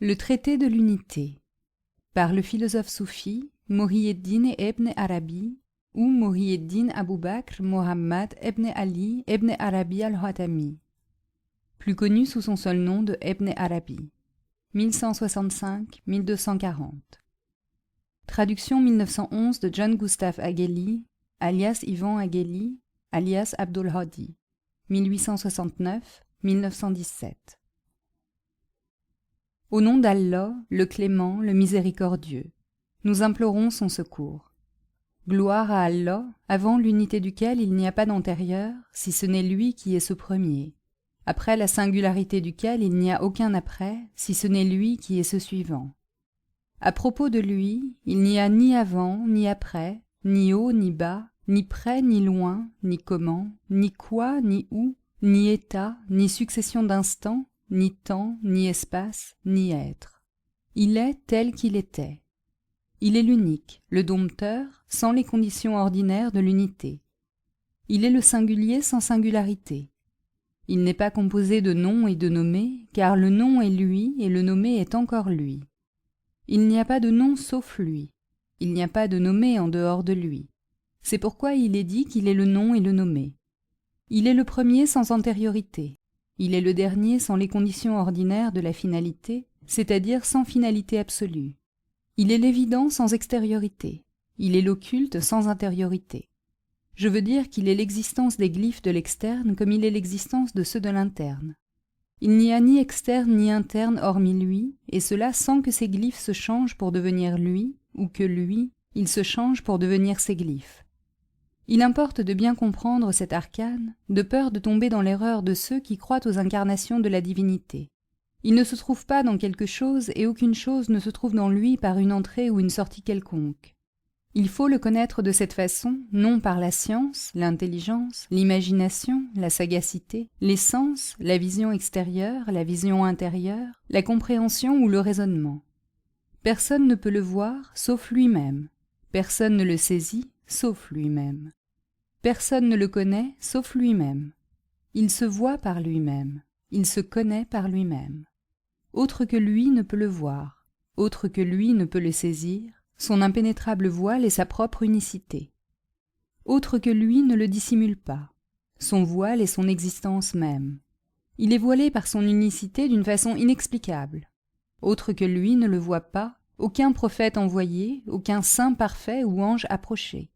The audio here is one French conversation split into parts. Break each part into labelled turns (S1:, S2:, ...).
S1: Le traité de l'unité par le philosophe soufi Muhyiddin ibn Arabi ou Muhyiddin Abu Bakr Mohammad ibn Ali ibn Arabi al-Hatami, plus connu sous son seul nom de Ibn Arabi, 1165-1240. Traduction 1911 de John Gustav Ageli, alias Ivan Ageli, alias Abdul Hadi, 1869-1917. Au nom d'Allah, le clément, le miséricordieux, nous implorons son secours. Gloire à Allah, avant l'unité duquel il n'y a pas d'antérieur, si ce n'est lui qui est ce premier, après la singularité duquel il n'y a aucun après, si ce n'est lui qui est ce suivant. À propos de lui, il n'y a ni avant, ni après, ni haut, ni bas, ni près, ni loin, ni comment, ni quoi, ni où, ni état, ni succession d'instants, ni temps, ni espace, ni être. Il est tel qu'il était. Il est l'unique, le dompteur, sans les conditions ordinaires de l'unité. Il est le singulier sans singularité. Il n'est pas composé de nom et de nommé, car le nom est lui et le nommé est encore lui. Il n'y a pas de nom sauf lui. Il n'y a pas de nommé en dehors de lui. C'est pourquoi il est dit qu'il est le nom et le nommé. Il est le premier sans antériorité. Il est le dernier sans les conditions ordinaires de la finalité, c'est-à-dire sans finalité absolue. Il est l'évident sans extériorité. Il est l'occulte sans intériorité. Je veux dire qu'il est l'existence des glyphes de l'externe comme il est l'existence de ceux de l'interne. Il n'y a ni externe ni interne hormis lui, et cela sans que ces glyphes se changent pour devenir lui, ou que lui, il se change pour devenir ces glyphes. Il importe de bien comprendre cet arcane, de peur de tomber dans l'erreur de ceux qui croient aux incarnations de la divinité. Il ne se trouve pas dans quelque chose et aucune chose ne se trouve dans lui par une entrée ou une sortie quelconque. Il faut le connaître de cette façon, non par la science, l'intelligence, l'imagination, la sagacité, les sens, la vision extérieure, la vision intérieure, la compréhension ou le raisonnement. Personne ne peut le voir sauf lui-même. Personne ne le saisit sauf lui-même. Personne ne le connaît sauf lui-même. Il se voit par lui-même. Il se connaît par lui-même. Autre que lui ne peut le voir. Autre que lui ne peut le saisir. Son impénétrable voile est sa propre unicité. Autre que lui ne le dissimule pas. Son voile est son existence même. Il est voilé par son unicité d'une façon inexplicable. Autre que lui ne le voit pas, aucun prophète envoyé, aucun saint parfait ou ange approché.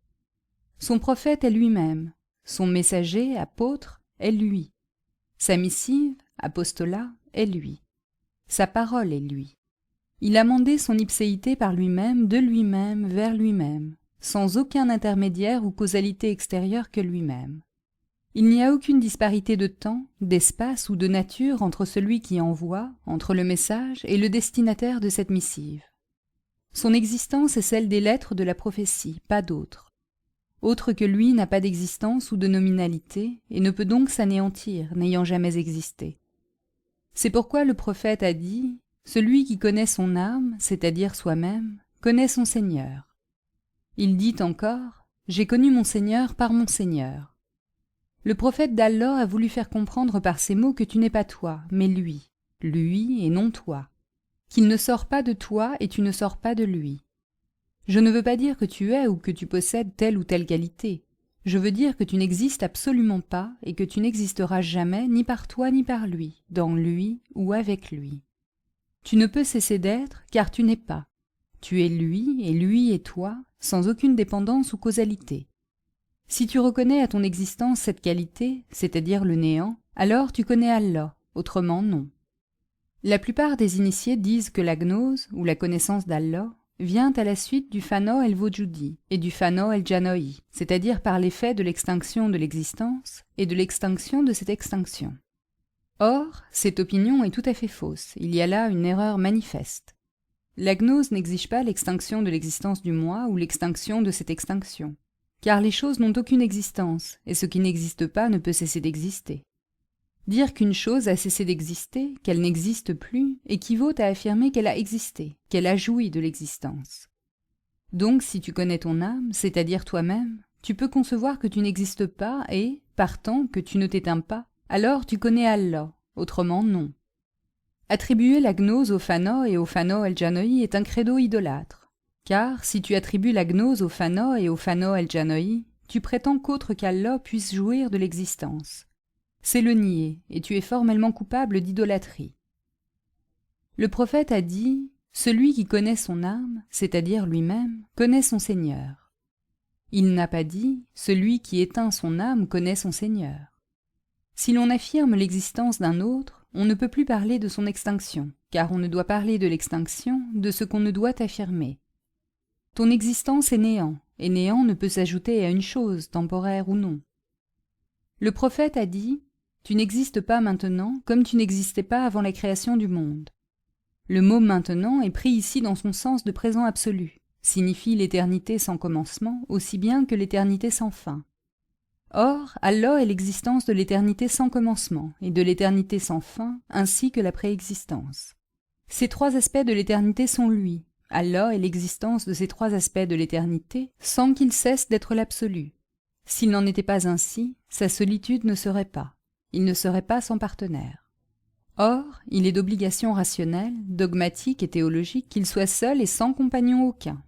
S1: Son prophète est lui-même, son messager, apôtre, est lui. Sa missive, apostolat, est lui. Sa parole est lui. Il a mandé son ipséité par lui-même, de lui-même, vers lui-même, sans aucun intermédiaire ou causalité extérieure que lui-même. Il n'y a aucune disparité de temps, d'espace ou de nature entre celui qui envoie, entre le message et le destinataire de cette missive. Son existence est celle des lettres de la prophétie, pas d'autre. Autre que lui n'a pas d'existence ou de nominalité, et ne peut donc s'anéantir, n'ayant jamais existé. C'est pourquoi le prophète a dit « Celui qui connaît son âme, c'est-à-dire soi-même, connaît son Seigneur. » Il dit encore « J'ai connu mon Seigneur par mon Seigneur. » Le prophète d'Allah a voulu faire comprendre par ces mots que tu n'es pas toi, mais lui et non toi, qu'il ne sort pas de toi et tu ne sors pas de lui. Je ne veux pas dire que tu es ou que tu possèdes telle ou telle qualité. Je veux dire que tu n'existes absolument pas et que tu n'existeras jamais ni par toi ni par lui, dans lui ou avec lui. Tu ne peux cesser d'être car tu n'es pas. Tu es lui est toi, sans aucune dépendance ou causalité. Si tu reconnais à ton existence cette qualité, c'est-à-dire le néant, alors tu connais Allah, autrement non. La plupart des initiés disent que la gnose, ou la connaissance d'Allah, vient à la suite du fana el-Wujudi et du fana el-Janoï, c'est-à-dire par l'effet de l'extinction de l'existence et de l'extinction de cette extinction. Or, cette opinion est tout à fait fausse, il y a là une erreur manifeste. La gnose n'exige pas l'extinction de l'existence du moi ou l'extinction de cette extinction, car les choses n'ont aucune existence, et ce qui n'existe pas ne peut cesser d'exister. Dire qu'une chose a cessé d'exister, qu'elle n'existe plus, équivaut à affirmer qu'elle a existé, qu'elle a joui de l'existence. Donc si tu connais ton âme, c'est-à-dire toi-même, tu peux concevoir que tu n'existes pas et, partant, que tu ne t'éteins pas, alors tu connais Allah, autrement non. Attribuer la gnose au Phanno et au Phanno El Janoi est un credo idolâtre. Car, si tu attribues la gnose au Phanno et au Phanno El Janoi, tu prétends qu'autre qu'Allah puisse jouir de l'existence. C'est le nier, et tu es formellement coupable d'idolâtrie. Le prophète a dit « Celui qui connaît son âme, c'est-à-dire lui-même, connaît son Seigneur. » Il n'a pas dit « Celui qui éteint son âme connaît son Seigneur. » Si l'on affirme l'existence d'un autre, on ne peut plus parler de son extinction, car on ne doit parler de l'extinction de ce qu'on ne doit affirmer. Ton existence est néant, et néant ne peut s'ajouter à une chose, temporaire ou non. Le prophète a dit « Tu n'existes pas maintenant comme tu n'existais pas avant la création du monde. » Le mot « maintenant » est pris ici dans son sens de présent absolu, signifie l'éternité sans commencement aussi bien que l'éternité sans fin. Or, Allah est l'existence de l'éternité sans commencement et de l'éternité sans fin, ainsi que la préexistence. Ces trois aspects de l'éternité sont lui. Allah est l'existence de ces trois aspects de l'éternité sans qu'il cesse d'être l'absolu. S'il n'en était pas ainsi, sa solitude ne serait pas. Il ne serait pas sans partenaire. Or, il est d'obligation rationnelle, dogmatique et théologique qu'il soit seul et sans compagnon aucun.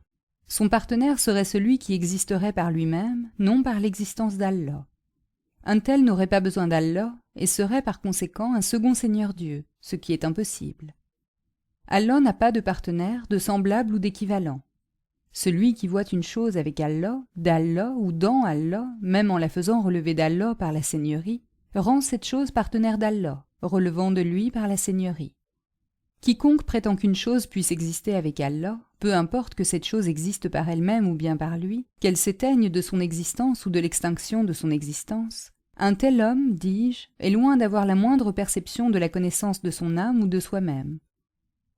S1: Son partenaire serait celui qui existerait par lui-même, non par l'existence d'Allah. Un tel n'aurait pas besoin d'Allah et serait par conséquent un second Seigneur Dieu, ce qui est impossible. Allah n'a pas de partenaire, de semblable ou d'équivalent. Celui qui voit une chose avec Allah, d'Allah ou dans Allah, même en la faisant relever d'Allah par la Seigneurie, rend cette chose partenaire d'Allah, relevant de lui par la Seigneurie. Quiconque prétend qu'une chose puisse exister avec Allah, peu importe que cette chose existe par elle-même ou bien par lui, qu'elle s'éteigne de son existence ou de l'extinction de son existence, un tel homme, dis-je, est loin d'avoir la moindre perception de la connaissance de son âme ou de soi-même.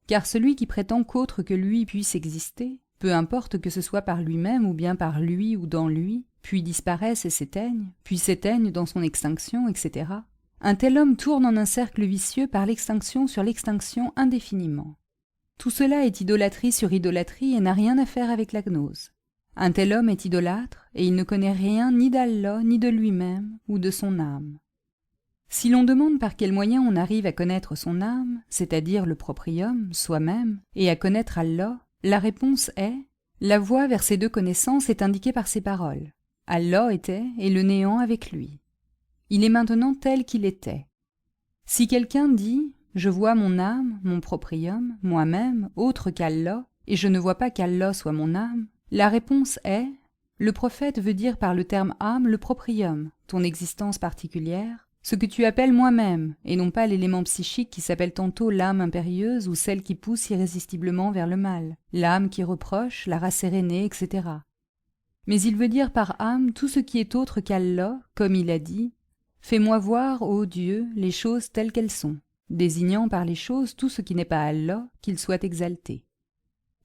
S1: Car celui qui prétend qu'autre que lui puisse exister, peu importe que ce soit par lui-même ou bien par lui ou dans lui, puis disparaisse et s'éteigne, puis s'éteigne dans son extinction, etc., un tel homme tourne en un cercle vicieux par l'extinction sur l'extinction indéfiniment. Tout cela est idolâtrie sur idolâtrie et n'a rien à faire avec la gnose. Un tel homme est idolâtre et il ne connaît rien ni d'Allah ni de lui-même ou de son âme. Si l'on demande par quel moyen on arrive à connaître son âme, c'est-à-dire le proprium, soi-même, et à connaître Allah, la réponse est « La voie vers ces deux connaissances est indiquée par ces paroles. Allah était et le néant avec lui. Il est maintenant tel qu'il était. Si quelqu'un dit « Je vois mon âme, mon proprium, moi-même, autre qu'Allah, et je ne vois pas qu'Allah soit mon âme », la réponse est « Le prophète veut dire par le terme âme le proprium, ton existence particulière, ce que tu appelles moi-même, et non pas l'élément psychique qui s'appelle tantôt l'âme impérieuse ou celle qui pousse irrésistiblement vers le mal, l'âme qui reproche, la race sérénée, etc. Mais il veut dire par âme tout ce qui est autre qu'Allah, comme il a dit « Fais-moi voir, ô Dieu, les choses telles qu'elles sont », désignant par les choses tout ce qui n'est pas Allah, qu'il soit exalté.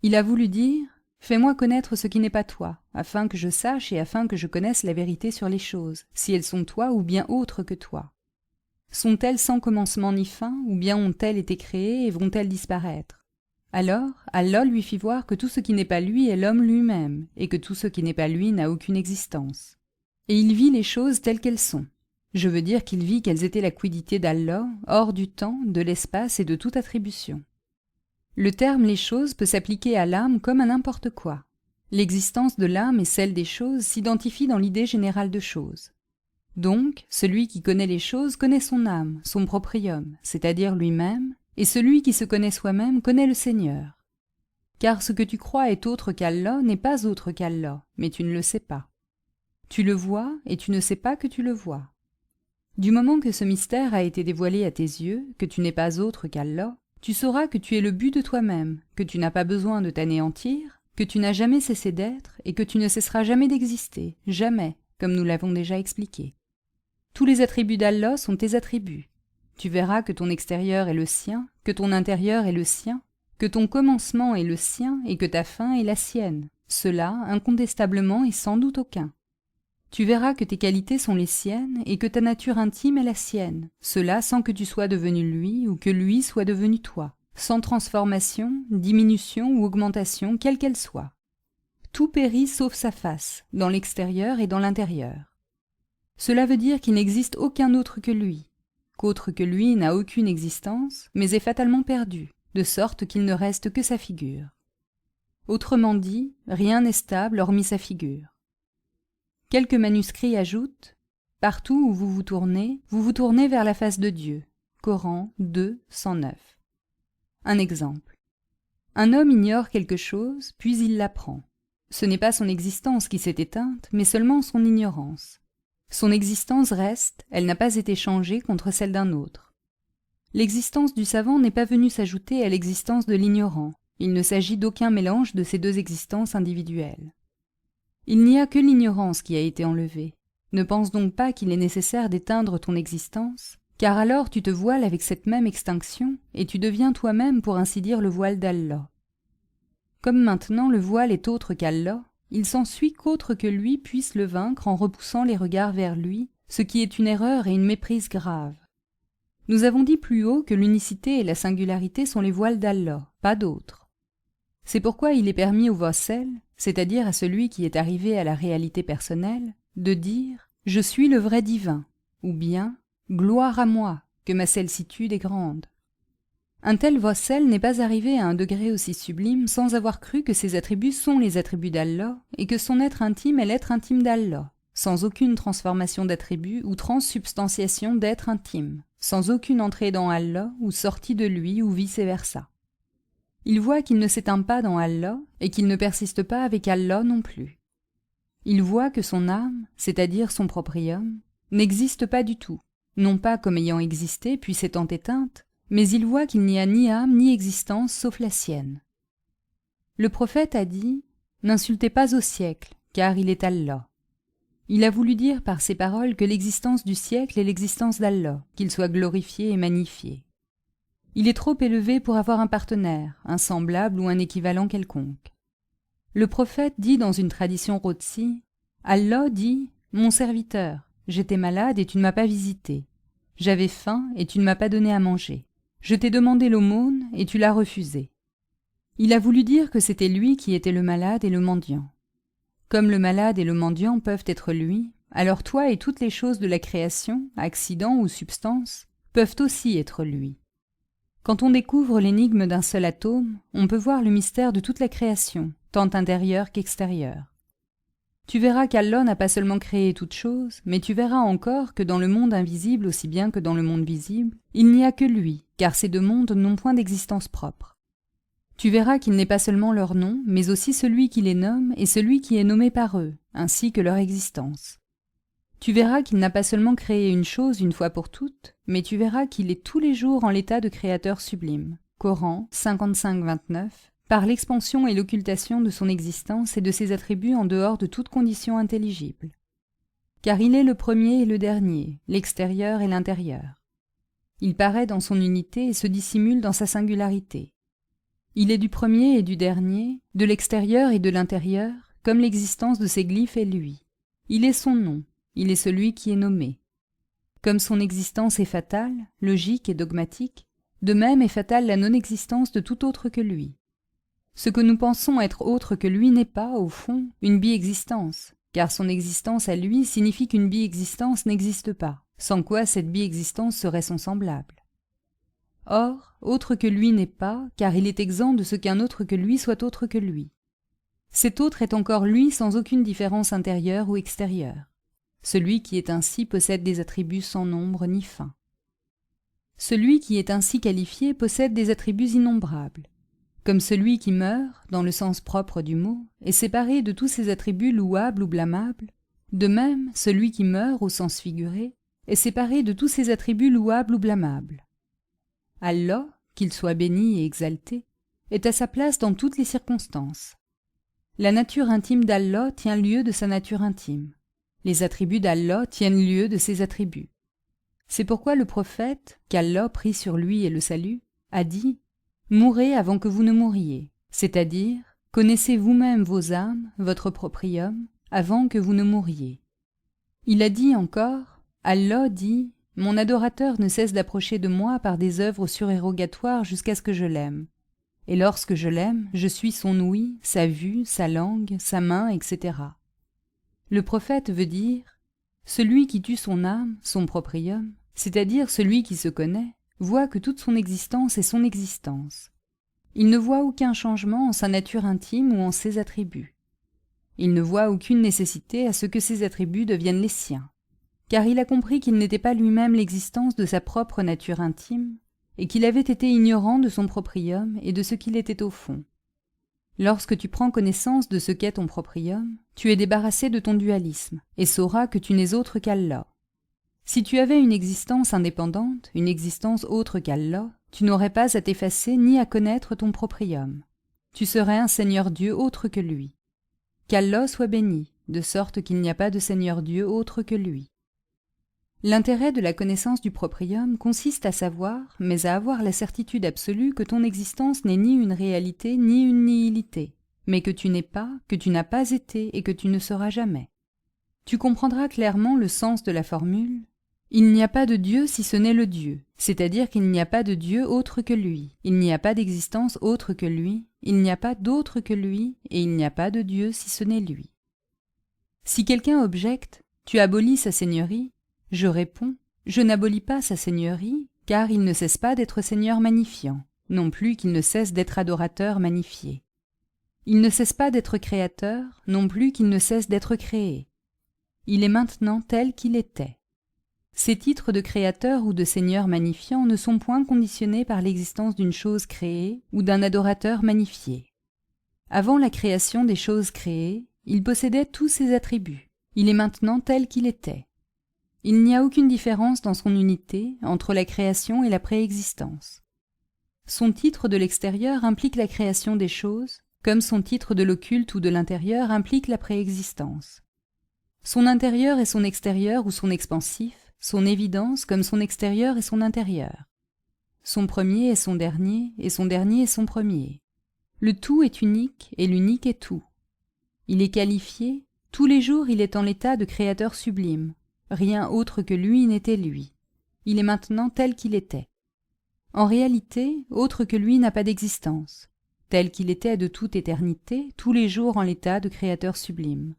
S1: Il a voulu dire « Fais-moi connaître ce qui n'est pas toi, afin que je sache et afin que je connaisse la vérité sur les choses, si elles sont toi ou bien autres que toi. Sont-elles sans commencement ni fin, ou bien ont-elles été créées et vont-elles disparaître ?» Alors, Allah lui fit voir que tout ce qui n'est pas lui est l'homme lui-même, et que tout ce qui n'est pas lui n'a aucune existence. Et il vit les choses telles qu'elles sont. Je veux dire qu'il vit qu'elles étaient la quiddité d'Allah, hors du temps, de l'espace et de toute attribution. Le terme « les choses » peut s'appliquer à l'âme comme à n'importe quoi. L'existence de l'âme et celle des choses s'identifient dans l'idée générale de choses. Donc, celui qui connaît les choses connaît son âme, son proprium, c'est-à-dire lui-même, et celui qui se connaît soi-même connaît le Seigneur. Car ce que tu crois est autre qu'Allah n'est pas autre qu'Allah, mais tu ne le sais pas. Tu le vois et tu ne sais pas que tu le vois. Du moment que ce mystère a été dévoilé à tes yeux, que tu n'es pas autre qu'Allah, tu sauras que tu es le but de toi-même, que tu n'as pas besoin de t'anéantir, que tu n'as jamais cessé d'être et que tu ne cesseras jamais d'exister, jamais, comme nous l'avons déjà expliqué. Tous les attributs d'Allah sont tes attributs. Tu verras que ton extérieur est le sien, que ton intérieur est le sien, que ton commencement est le sien et que ta fin est la sienne. Cela, incontestablement et sans doute aucun. Tu verras que tes qualités sont les siennes et que ta nature intime est la sienne, cela sans que tu sois devenu lui ou que lui soit devenu toi, sans transformation, diminution ou augmentation, quelle qu'elle soit. Tout périt sauf sa face, dans l'extérieur et dans l'intérieur. Cela veut dire qu'il n'existe aucun autre que lui. qu'autre que lui n'a aucune existence, mais est fatalement perdu, de sorte qu'il ne reste que sa figure. Autrement dit, rien n'est stable hormis sa figure. Quelques manuscrits ajoutent « Partout où vous vous tournez vers la face de Dieu » Coran 2, 109. Un exemple. Un homme ignore quelque chose, puis il l'apprend. Ce n'est pas son existence qui s'est éteinte, mais seulement son ignorance. Son existence reste, elle n'a pas été changée contre celle d'un autre. L'existence du savant n'est pas venue s'ajouter à l'existence de l'ignorant. Il ne s'agit d'aucun mélange de ces deux existences individuelles. Il n'y a que l'ignorance qui a été enlevée. Ne pense donc pas qu'il est nécessaire d'éteindre ton existence, car alors tu te voiles avec cette même extinction et tu deviens toi-même pour ainsi dire le voile d'Allah. Comme maintenant le voile est autre qu'Allah, il s'ensuit qu'autre que lui puisse le vaincre en repoussant les regards vers lui, ce qui est une erreur et une méprise grave. Nous avons dit plus haut que l'unicité et la singularité sont les voiles d'Allah, pas d'autres. C'est pourquoi il est permis au Vossel, c'est-à-dire à celui qui est arrivé à la réalité personnelle, de dire « Je suis le vrai divin » ou bien « Gloire à moi, que ma sollicitude est grande ». Un tel Vossel n'est pas arrivé à un degré aussi sublime sans avoir cru que ses attributs sont les attributs d'Allah et que son être intime est l'être intime d'Allah, sans aucune transformation d'attributs ou transsubstantiation d'être intime, sans aucune entrée dans Allah ou sortie de lui ou vice-versa. Il voit qu'il ne s'éteint pas dans Allah et qu'il ne persiste pas avec Allah non plus. Il voit que son âme, c'est-à-dire son proprium, n'existe pas du tout, non pas comme ayant existé puis s'étant éteinte, mais il voit qu'il n'y a ni âme ni existence sauf la sienne. Le prophète a dit « N'insultez pas au siècle, car il est Allah ». Il a voulu dire par ces paroles que l'existence du siècle est l'existence d'Allah, qu'il soit glorifié et magnifié. Il est trop élevé pour avoir un partenaire, un semblable ou un équivalent quelconque. Le prophète dit dans une tradition Rotsi, Allah dit « Mon serviteur, j'étais malade et tu ne m'as pas visité. J'avais faim et tu ne m'as pas donné à manger. Je t'ai demandé l'aumône et tu l'as refusé. » Il a voulu dire que c'était lui qui était le malade et le mendiant. Comme le malade et le mendiant peuvent être lui, alors toi et toutes les choses de la création, accidents ou substances, peuvent aussi être lui. Quand on découvre l'énigme d'un seul atome, on peut voir le mystère de toute la création, tant intérieure qu'extérieure. Tu verras qu'Allah n'a pas seulement créé toute chose, mais tu verras encore que dans le monde invisible aussi bien que dans le monde visible, il n'y a que lui, car ces deux mondes n'ont point d'existence propre. Tu verras qu'il n'est pas seulement leur nom, mais aussi celui qui les nomme et celui qui est nommé par eux, ainsi que leur existence. Tu verras qu'il n'a pas seulement créé une chose une fois pour toutes, mais tu verras qu'il est tous les jours en l'état de créateur sublime. Coran 55-29, par l'expansion et l'occultation de son existence et de ses attributs en dehors de toute condition intelligible. Car il est le premier et le dernier, l'extérieur et l'intérieur. Il paraît dans son unité et se dissimule dans sa singularité. Il est du premier et du dernier, de l'extérieur et de l'intérieur, comme l'existence de ses glyphes est lui. Il est son nom. Il est celui qui est nommé. Comme son existence est fatale, logique et dogmatique, de même est fatale la non-existence de tout autre que lui. Ce que nous pensons être autre que lui n'est pas, au fond, une bi-existence, car son existence à lui signifie qu'une bi-existence n'existe pas, sans quoi cette bi-existence serait son semblable. Or, autre que lui n'est pas, car il est exempt de ce qu'un autre que lui soit autre que lui. Cet autre est encore lui sans aucune différence intérieure ou extérieure. Celui qui est ainsi possède des attributs sans nombre ni fin. Celui qui est ainsi qualifié possède des attributs innombrables. Comme celui qui meurt, dans le sens propre du mot, est séparé de tous ses attributs louables ou blâmables, de même, celui qui meurt au sens figuré est séparé de tous ses attributs louables ou blâmables. Allah, qu'il soit béni et exalté, est à sa place dans toutes les circonstances. La nature intime d'Allah tient lieu de sa nature intime. Les attributs d'Allah tiennent lieu de ses attributs. C'est pourquoi le prophète, qu'Allah prie sur lui et le salue, a dit « Mourez avant que vous ne mouriez », c'est-à-dire « Connaissez vous-même vos âmes, votre proprium, avant que vous ne mouriez ». Il a dit encore « Allah dit « Mon adorateur ne cesse d'approcher de moi par des œuvres surérogatoires jusqu'à ce que je l'aime. Et lorsque je l'aime, je suis son ouïe, sa vue, sa langue, sa main, etc. » Le prophète veut dire « Celui qui tue son âme, son proprium, c'est-à-dire celui qui se connaît, voit que toute son existence est son existence. Il ne voit aucun changement en sa nature intime ou en ses attributs. Il ne voit aucune nécessité à ce que ses attributs deviennent les siens, car il a compris qu'il n'était pas lui-même l'existence de sa propre nature intime, et qu'il avait été ignorant de son proprium et de ce qu'il était au fond. Lorsque tu prends connaissance de ce qu'est ton proprium, tu es débarrassé de ton dualisme, et sauras que tu n'es autre qu'Allah. Si tu avais une existence indépendante, une existence autre qu'Allah, tu n'aurais pas à t'effacer ni à connaître ton proprium. Tu serais un Seigneur Dieu autre que lui. Qu'Allah soit béni, de sorte qu'il n'y a pas de Seigneur Dieu autre que lui. L'intérêt de la connaissance du proprium consiste à savoir, mais à avoir la certitude absolue que ton existence n'est ni une réalité ni une nihilité, mais que tu n'es pas, que tu n'as pas été et que tu ne seras jamais. Tu comprendras clairement le sens de la formule « Il n'y a pas de Dieu si ce n'est le Dieu », c'est-à-dire qu'il n'y a pas de Dieu autre que lui, il n'y a pas d'existence autre que lui, il n'y a pas d'autre que lui, et il n'y a pas de Dieu si ce n'est lui. Si quelqu'un objecte « Tu abolis sa seigneurie », je réponds « Je n'abolis pas sa seigneurie, car il ne cesse pas d'être Seigneur magnifiant, non plus qu'il ne cesse d'être adorateur magnifié. Il ne cesse pas d'être créateur, non plus qu'il ne cesse d'être créé. Il est maintenant tel qu'il était. Ces titres de créateur ou de seigneur magnifiant ne sont point conditionnés par l'existence d'une chose créée ou d'un adorateur magnifié. Avant la création des choses créées, il possédait tous ses attributs. Il est maintenant tel qu'il était. Il n'y a aucune différence dans son unité entre la création et la préexistence. Son titre de l'extérieur implique la création des choses, comme son titre de l'occulte ou de l'intérieur implique la préexistence. Son intérieur est son extérieur ou son expansif, son évidence comme son extérieur et son intérieur. Son premier est son dernier, et son dernier est son premier. Le tout est unique, et l'unique est tout. Il est qualifié, tous les jours il est en l'état de créateur sublime. Rien autre que lui n'était lui. Il est maintenant tel qu'il était. En réalité, autre que lui n'a pas d'existence. Tel qu'il était de toute éternité, tous les jours en l'état de créateur sublime.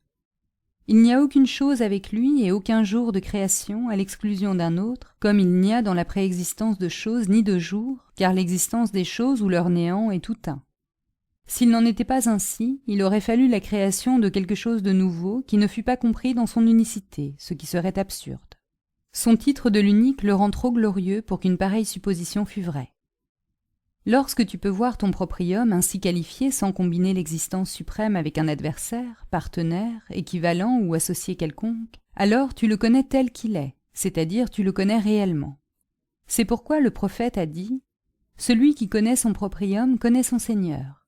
S1: Il n'y a aucune chose avec lui et aucun jour de création à l'exclusion d'un autre, comme il n'y a dans la préexistence de choses ni de jours, car l'existence des choses ou leur néant est tout un. S'il n'en était pas ainsi, il aurait fallu la création de quelque chose de nouveau qui ne fût pas compris dans son unicité, ce qui serait absurde. Son titre de l'unique le rend trop glorieux pour qu'une pareille supposition fût vraie. Lorsque tu peux voir ton proprium ainsi qualifié sans combiner l'existence suprême avec un adversaire, partenaire, équivalent ou associé quelconque, alors tu le connais tel qu'il est, c'est-à-dire tu le connais réellement. C'est pourquoi le prophète a dit « Celui qui connaît son proprium connaît son Seigneur ».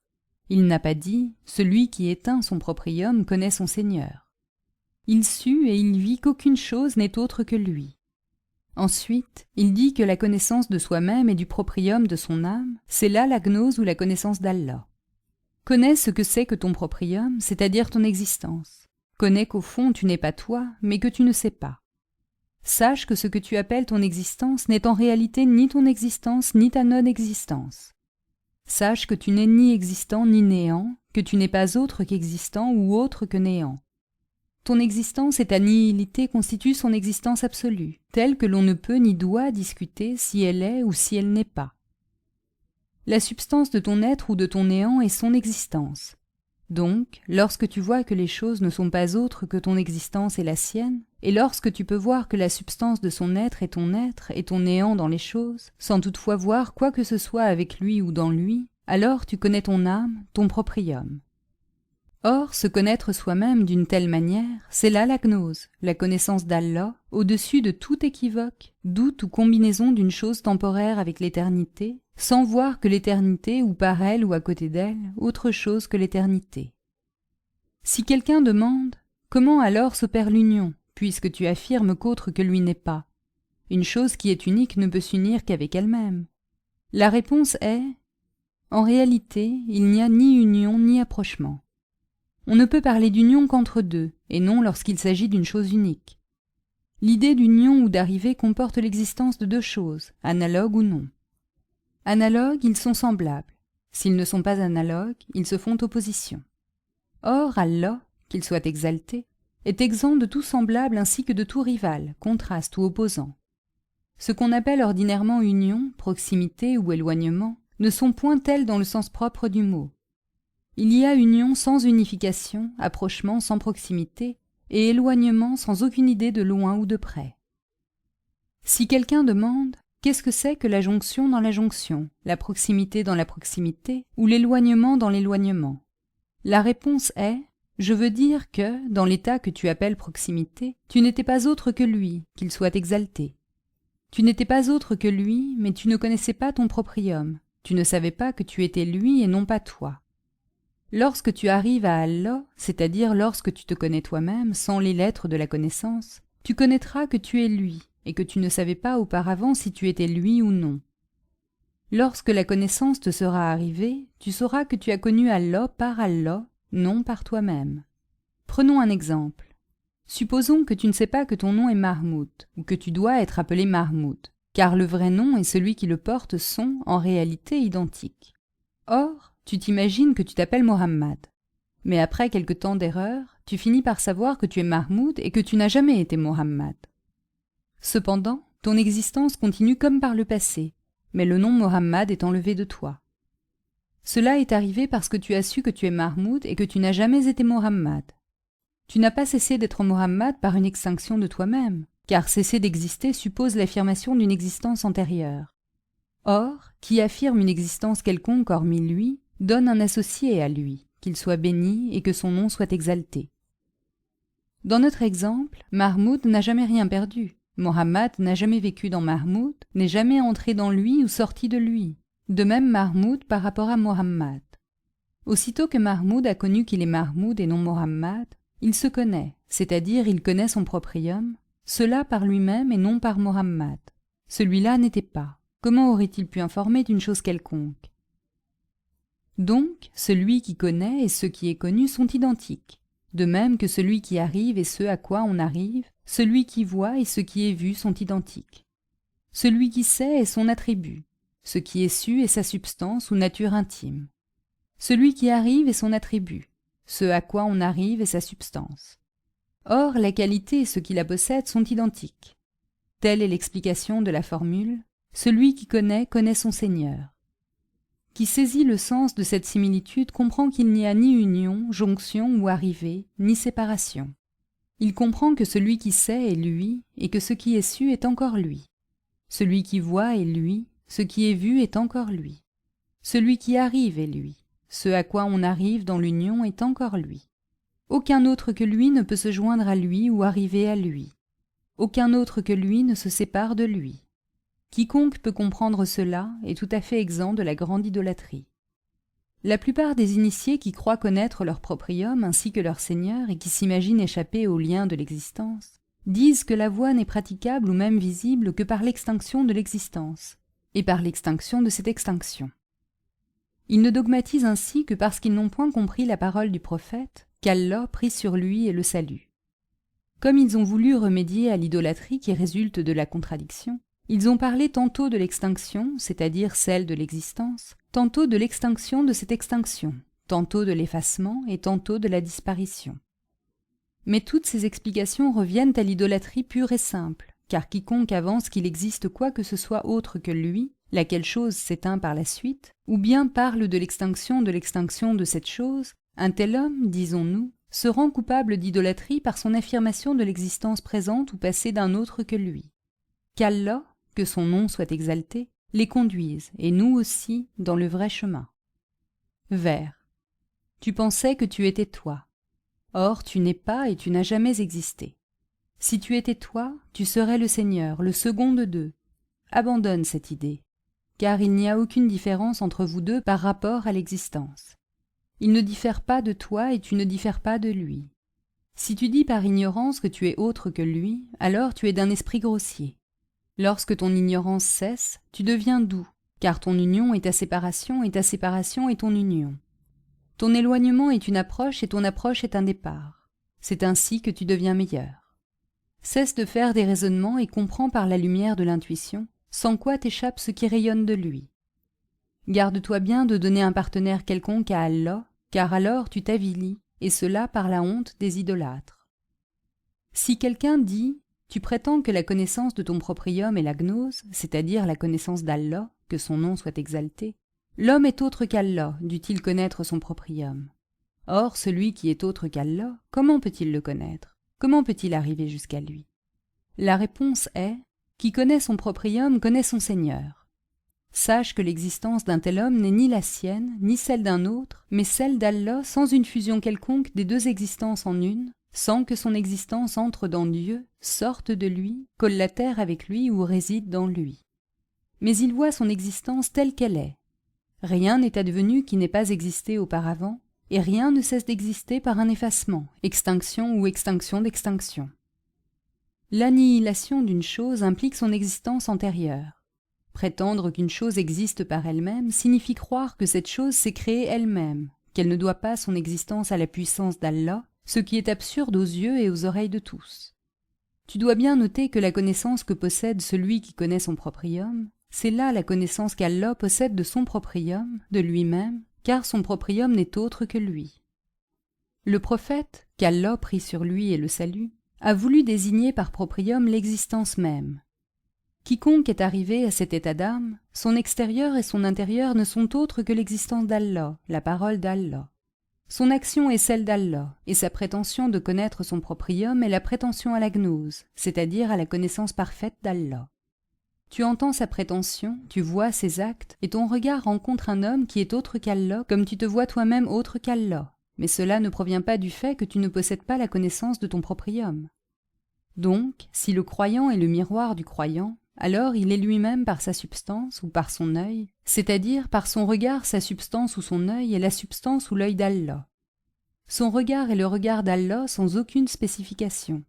S1: Il n'a pas dit « Celui qui éteint son proprium connaît son Seigneur ». Il sut et il vit qu'aucune chose n'est autre que lui. Ensuite, il dit que la connaissance de soi-même et du proprium de son âme, c'est là la gnose ou la connaissance d'Allah. Connais ce que c'est que ton proprium, c'est-à-dire ton existence. Connais qu'au fond tu n'es pas toi, mais que tu ne sais pas. Sache que ce que tu appelles ton existence n'est en réalité ni ton existence ni ta non-existence. Sache que tu n'es ni existant ni néant, que tu n'es pas autre qu'existant ou autre que néant. Ton existence et ta nihilité constituent son existence absolue, telle que l'on ne peut ni doit discuter si elle est ou si elle n'est pas. La substance de ton être ou de ton néant est son existence. Donc, lorsque tu vois que les choses ne sont pas autres que ton existence et la sienne, et lorsque tu peux voir que la substance de son être et ton néant dans les choses, sans toutefois voir quoi que ce soit avec lui ou dans lui, alors tu connais ton âme, ton proprium. Or, se connaître soi-même d'une telle manière, c'est là la gnose, la connaissance d'Allah, au-dessus de tout équivoque, doute ou combinaison d'une chose temporaire avec l'éternité, sans voir que l'éternité, ou par elle ou à côté d'elle, autre chose que l'éternité. Si quelqu'un demande « Comment alors s'opère l'union, puisque tu affirmes qu'autre que lui n'est pas ?» Une chose qui est unique ne peut s'unir qu'avec elle-même. La réponse est « En réalité, il n'y a ni union ni approchement. On ne peut parler d'union qu'entre deux, et non lorsqu'il s'agit d'une chose unique. L'idée d'union ou d'arrivée comporte l'existence de deux choses, analogues ou non. Analogues, ils sont semblables. S'ils ne sont pas analogues, ils se font opposition. Or, Allah, qu'il soit exalté, est exempt de tout semblable ainsi que de tout rival, contraste ou opposant. Ce qu'on appelle ordinairement union, proximité ou éloignement ne sont point tels dans le sens propre du mot. Il y a union sans unification, approchement sans proximité, et éloignement sans aucune idée de loin ou de près. Si quelqu'un demande « Qu'est-ce que c'est que la jonction dans la jonction, la proximité dans la proximité ou l'éloignement dans l'éloignement ?» La réponse est « Je veux dire que, dans l'état que tu appelles proximité, tu n'étais pas autre que lui, qu'il soit exalté. Tu n'étais pas autre que lui, mais tu ne connaissais pas ton proprium, tu ne savais pas que tu étais lui et non pas toi. Lorsque tu arrives à Allah, c'est-à-dire lorsque tu te connais toi-même, sans les lettres de la connaissance, tu connaîtras que tu es lui, et que tu ne savais pas auparavant si tu étais lui ou non. Lorsque la connaissance te sera arrivée, tu sauras que tu as connu Allah, non par toi-même. Prenons un exemple. Supposons que tu ne sais pas que ton nom est Mahmoud, ou que tu dois être appelé Mahmoud, car le vrai nom et celui qui le porte sont, en réalité, identiques. Or, tu t'imagines que tu t'appelles Mohammed. Mais après quelque temps d'erreur, tu finis par savoir que tu es Mahmoud et que tu n'as jamais été Mohammed. Cependant, ton existence continue comme par le passé, mais le nom Mohammed est enlevé de toi. Cela est arrivé parce que tu as su que tu es Mahmoud et que tu n'as jamais été Mohammed. Tu n'as pas cessé d'être Mohammed par une extinction de toi-même, car cesser d'exister suppose l'affirmation d'une existence antérieure. Or, qui affirme une existence quelconque hormis lui, donne un associé à lui, qu'il soit béni et que son nom soit exalté. Dans notre exemple, Mahmoud n'a jamais rien perdu. Mohammed n'a jamais vécu dans Mahmoud, n'est jamais entré dans lui ou sorti de lui. De même Mahmoud par rapport à Mohammed. Aussitôt que Mahmoud a connu qu'il est Mahmoud et non Mohammed, il se connaît, c'est-à-dire il connaît son proprium, cela par lui-même et non par Mohammed. Celui-là n'était pas. Comment aurait-il pu informer d'une chose quelconque? Donc, celui qui connaît et ce qui est connu sont identiques, de même que celui qui arrive et ce à quoi on arrive, celui qui voit et ce qui est vu sont identiques. Celui qui sait est son attribut, ce qui est su est sa substance ou nature intime. Celui qui arrive est son attribut, ce à quoi on arrive est sa substance. Or, la qualité et ce qui la possède sont identiques. Telle est l'explication de la formule « Celui qui connaît son Seigneur ». Qui saisit le sens de cette similitude comprend qu'il n'y a ni union, jonction ou arrivée, ni séparation. Il comprend que celui qui sait est lui, et que ce qui est su est encore lui. Celui qui voit est lui, ce qui est vu est encore lui. Celui qui arrive est lui, ce à quoi on arrive dans l'union est encore lui. Aucun autre que lui ne peut se joindre à lui ou arriver à lui. Aucun autre que lui ne se sépare de lui. Quiconque peut comprendre cela est tout à fait exempt de la grande idolâtrie. La plupart des initiés qui croient connaître leur proprium ainsi que leur Seigneur et qui s'imaginent échapper aux liens de l'existence, disent que la voie n'est praticable ou même visible que par l'extinction de l'existence, et par l'extinction de cette extinction. Ils ne dogmatisent ainsi que parce qu'ils n'ont point compris la parole du prophète, qu'Allah prie sur lui et le salue. Comme ils ont voulu remédier à l'idolâtrie qui résulte de la contradiction, ils ont parlé tantôt de l'extinction, c'est-à-dire celle de l'existence, tantôt de l'extinction de cette extinction, tantôt de l'effacement et tantôt de la disparition. Mais toutes ces explications reviennent à l'idolâtrie pure et simple, car quiconque avance qu'il existe quoi que ce soit autre que lui, laquelle chose s'éteint par la suite, ou bien parle de l'extinction de cette chose, un tel homme, disons-nous, se rend coupable d'idolâtrie par son affirmation de l'existence présente ou passée d'un autre que lui. Qu'Allah, que son nom soit exalté, les conduise, et nous aussi, dans le vrai chemin. Vers. Tu pensais que tu étais toi. Or, tu n'es pas et tu n'as jamais existé. Si tu étais toi, tu serais le Seigneur, le second de deux. Abandonne cette idée, car il n'y a aucune différence entre vous deux par rapport à l'existence. Il ne diffère pas de toi et tu ne diffères pas de lui. Si tu dis par ignorance que tu es autre que lui, alors tu es d'un esprit grossier. Lorsque ton ignorance cesse, tu deviens doux, car ton union est ta séparation et ta séparation est ton union. Ton éloignement est une approche et ton approche est un départ. C'est ainsi que tu deviens meilleur. Cesse de faire des raisonnements et comprends par la lumière de l'intuition, sans quoi t'échappe ce qui rayonne de lui. Garde-toi bien de donner un partenaire quelconque à Allah, car alors tu t'avilis, et cela par la honte des idolâtres. Si quelqu'un dit Tu prétends que la connaissance de ton proprium est la gnose, c'est-à-dire la connaissance d'Allah, que son nom soit exalté. L'homme est autre qu'Allah, dût-il connaître son proprium. Or, celui qui est autre qu'Allah, comment peut-il le connaître? Comment peut-il arriver jusqu'à lui? La réponse est « Qui connaît son proprium connaît son Seigneur ». Sache que l'existence d'un tel homme n'est ni la sienne, ni celle d'un autre, mais celle d'Allah sans une fusion quelconque des deux existences en une, sans que son existence entre dans Dieu, sorte de lui, collatère avec lui ou réside dans lui. Mais il voit son existence telle qu'elle est. Rien n'est advenu qui n'ait pas existé auparavant, et rien ne cesse d'exister par un effacement, extinction ou extinction d'extinction. L'annihilation d'une chose implique son existence antérieure. Prétendre qu'une chose existe par elle-même signifie croire que cette chose s'est créée elle-même, qu'elle ne doit pas son existence à la puissance d'Allah, ce qui est absurde aux yeux et aux oreilles de tous. Tu dois bien noter que la connaissance que possède celui qui connaît son proprium, c'est là la connaissance qu'Allah possède de son proprium, de lui-même, car son proprium n'est autre que lui. Le prophète, qu'Allah prit sur lui et le salue, a voulu désigner par proprium l'existence même. Quiconque est arrivé à cet état d'âme, son extérieur et son intérieur ne sont autres que l'existence d'Allah, la parole d'Allah. Son action est celle d'Allah, et sa prétention de connaître son proprium est la prétention à la gnose, c'est-à-dire à la connaissance parfaite d'Allah. Tu entends sa prétention, tu vois ses actes, et ton regard rencontre un homme qui est autre qu'Allah, comme tu te vois toi-même autre qu'Allah. Mais cela ne provient pas du fait que tu ne possèdes pas la connaissance de ton proprium. Donc, si le croyant est le miroir du croyant, alors il est lui-même par sa substance ou par son œil, c'est-à-dire par son regard sa substance ou son œil est la substance ou l'œil d'Allah. Son regard est le regard d'Allah sans aucune spécification.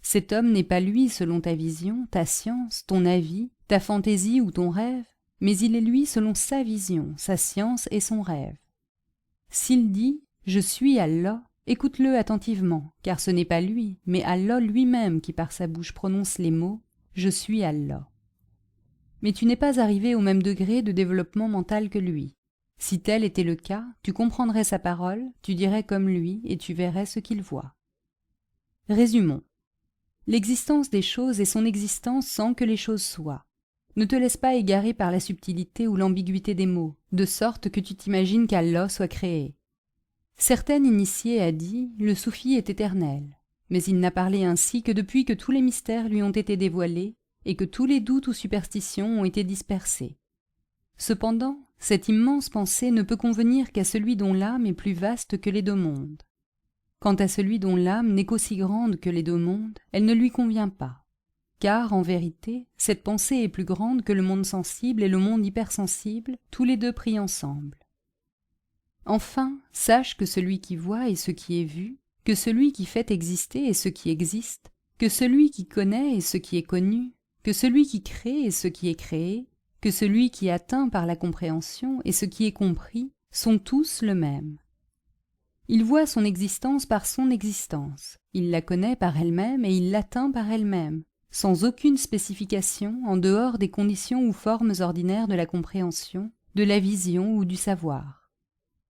S1: Cet homme n'est pas lui selon ta vision, ta science, ton avis, ta fantaisie ou ton rêve, mais il est lui selon sa vision, sa science et son rêve. S'il dit « Je suis Allah », écoute-le attentivement, car ce n'est pas lui, mais Allah lui-même qui par sa bouche prononce les mots « Je suis Allah ». Mais tu n'es pas arrivé au même degré de développement mental que lui. Si tel était le cas, tu comprendrais sa parole, tu dirais comme lui et tu verrais ce qu'il voit. Résumons. L'existence des choses est son existence sans que les choses soient. Ne te laisse pas égarer par la subtilité ou l'ambiguïté des mots, de sorte que tu t'imagines qu'Allah soit créé. Certaine initiée a dit « Le soufi est éternel », mais il n'a parlé ainsi que depuis que tous les mystères lui ont été dévoilés et que tous les doutes ou superstitions ont été dispersés. Cependant, cette immense pensée ne peut convenir qu'à celui dont l'âme est plus vaste que les deux mondes. Quant à celui dont l'âme n'est qu'aussi grande que les deux mondes, elle ne lui convient pas. Car, en vérité, cette pensée est plus grande que le monde sensible et le monde hypersensible, tous les deux pris ensemble. Enfin, sache que celui qui voit est ce qui est vu, que celui qui fait exister est ce qui existe, que celui qui connaît est ce qui est connu, que celui qui crée est ce qui est créé, que celui qui atteint par la compréhension et ce qui est compris sont tous le même. Il voit son existence par son existence, il la connaît par elle-même et il l'atteint par elle-même, sans aucune spécification en dehors des conditions ou formes ordinaires de la compréhension, de la vision ou du savoir.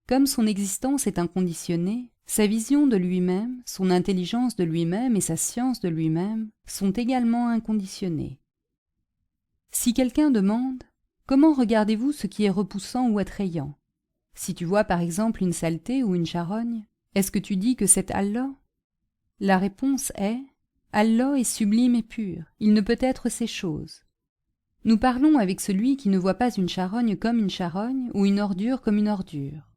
S1: Comme son existence est inconditionnée, sa vision de lui-même, son intelligence de lui-même et sa science de lui-même sont également inconditionnées. Si quelqu'un demande « Comment regardez-vous ce qui est repoussant ou attrayant ?» Si tu vois par exemple une saleté ou une charogne, est-ce que tu dis que c'est Allah? La réponse est « Allah est sublime et pur, il ne peut être ces choses. » Nous parlons avec celui qui ne voit pas une charogne comme une charogne ou une ordure comme une ordure.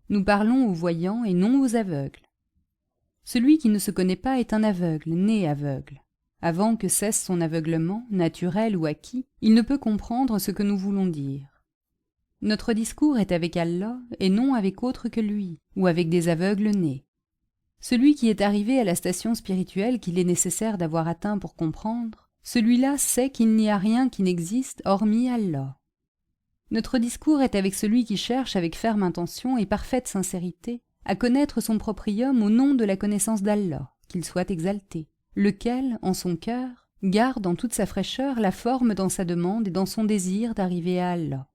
S1: Nous parlons aux voyants et non aux aveugles. Celui qui ne se connaît pas est un aveugle, né aveugle. Avant que cesse son aveuglement, naturel ou acquis, il ne peut comprendre ce que nous voulons dire. Notre discours est avec Allah et non avec autre que lui, ou avec des aveugles nés. Celui qui est arrivé à la station spirituelle qu'il est nécessaire d'avoir atteint pour comprendre, celui-là sait qu'il n'y a rien qui n'existe hormis Allah. Notre discours est avec celui qui cherche avec ferme intention et parfaite sincérité à connaître son proprium au nom de la connaissance d'Allah, qu'il soit exalté, lequel, en son cœur, garde en toute sa fraîcheur la forme dans sa demande et dans son désir d'arriver à Allah.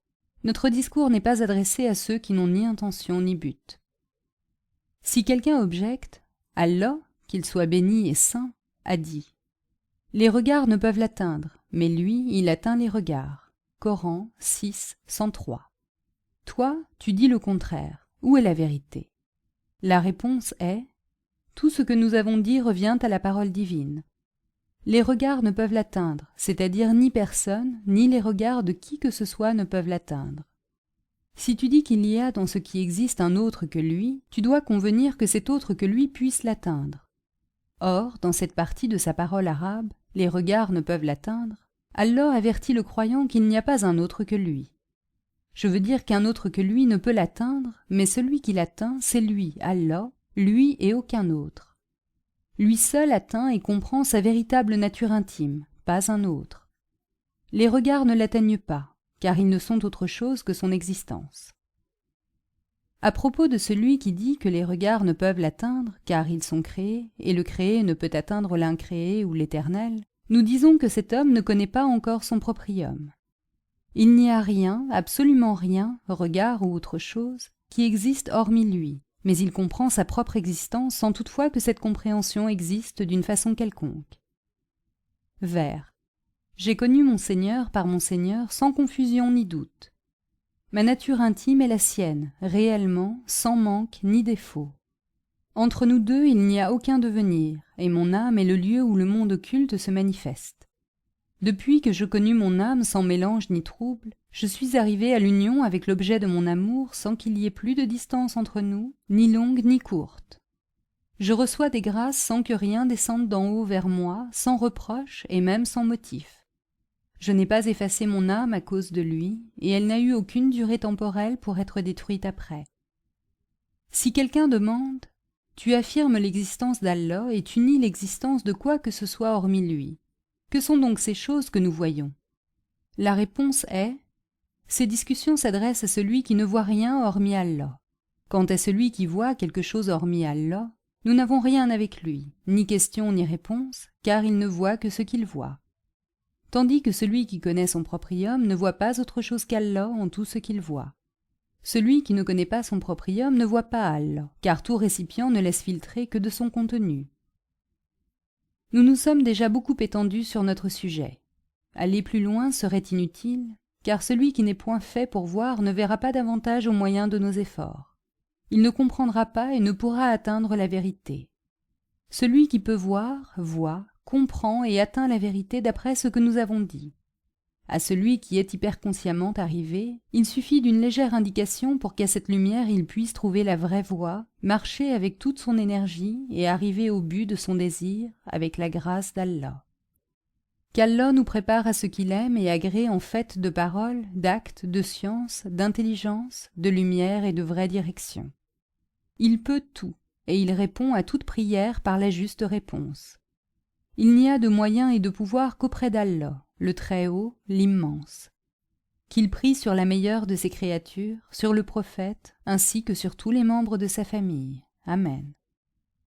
S1: Notre discours n'est pas adressé à ceux qui n'ont ni intention ni but. Si quelqu'un objecte, Allah, qu'il soit béni et saint, a dit Les regards ne peuvent l'atteindre, mais lui, il atteint les regards. Coran 6, 103. Toi, tu dis le contraire. Où est la vérité? La réponse est: tout ce que nous avons dit revient à la parole divine. Les regards ne peuvent l'atteindre, c'est-à-dire ni personne, ni les regards de qui que ce soit ne peuvent l'atteindre. Si tu dis qu'il y a dans ce qui existe un autre que lui, tu dois convenir que cet autre que lui puisse l'atteindre. Or, dans cette partie de sa parole arabe, les regards ne peuvent l'atteindre, Allah avertit le croyant qu'il n'y a pas un autre que lui. Je veux dire qu'un autre que lui ne peut l'atteindre, mais celui qui l'atteint, c'est lui, Allah, lui et aucun autre. Lui seul atteint et comprend sa véritable nature intime, pas un autre. Les regards ne l'atteignent pas, car ils ne sont autre chose que son existence. À propos de celui qui dit que les regards ne peuvent l'atteindre, car ils sont créés, et le créé ne peut atteindre l'incréé ou l'éternel, nous disons que cet homme ne connaît pas encore son proprium. Il n'y a rien, absolument rien, regard ou autre chose, qui existe hormis lui, mais il comprend sa propre existence sans toutefois que cette compréhension existe d'une façon quelconque. Vers. J'ai connu mon Seigneur par mon Seigneur sans confusion ni doute. Ma nature intime est la sienne, réellement, sans manque ni défaut. Entre nous deux, il n'y a aucun devenir, et mon âme est le lieu où le monde occulte se manifeste. Depuis que je connus mon âme sans mélange ni trouble, je suis arrivé à l'union avec l'objet de mon amour sans qu'il y ait plus de distance entre nous, ni longue ni courte. Je reçois des grâces sans que rien descende d'en haut vers moi, sans reproche et même sans motif. Je n'ai pas effacé mon âme à cause de lui, et elle n'a eu aucune durée temporelle pour être détruite après. Si quelqu'un demande, tu affirmes l'existence d'Allah et tu nies l'existence de quoi que ce soit hormis lui. Que sont donc ces choses que nous voyons? La réponse est: ces discussions s'adressent à celui qui ne voit rien hormis Allah. Quant à celui qui voit quelque chose hormis Allah, nous n'avons rien avec lui, ni question ni réponse, car il ne voit que ce qu'il voit. Tandis que celui qui connaît son proprium ne voit pas autre chose qu'Allah en tout ce qu'il voit. Celui qui ne connaît pas son proprium ne voit pas Allah, car tout récipient ne laisse filtrer que de son contenu. Nous nous sommes déjà beaucoup étendus sur notre sujet. Aller plus loin serait inutile, car celui qui n'est point fait pour voir ne verra pas davantage au moyen de nos efforts. Il ne comprendra pas et ne pourra atteindre la vérité. Celui qui peut voir, voit, comprend et atteint la vérité d'après ce que nous avons dit. À celui qui est hyperconsciemment arrivé, il suffit d'une légère indication pour qu'à cette lumière il puisse trouver la vraie voie, marcher avec toute son énergie et arriver au but de son désir avec la grâce d'Allah. Qu'Allah nous prépare à ce qu'il aime et agrée en fait de paroles, d'actes, de science, d'intelligence, de lumière et de vraie direction. Il peut tout, et il répond à toute prière par la juste réponse. Il n'y a de moyens et de pouvoir qu'auprès d'Allah, le Très-Haut, l'Immense. Qu'il prie sur la meilleure de ses créatures, sur le prophète, ainsi que sur tous les membres de sa famille. Amen.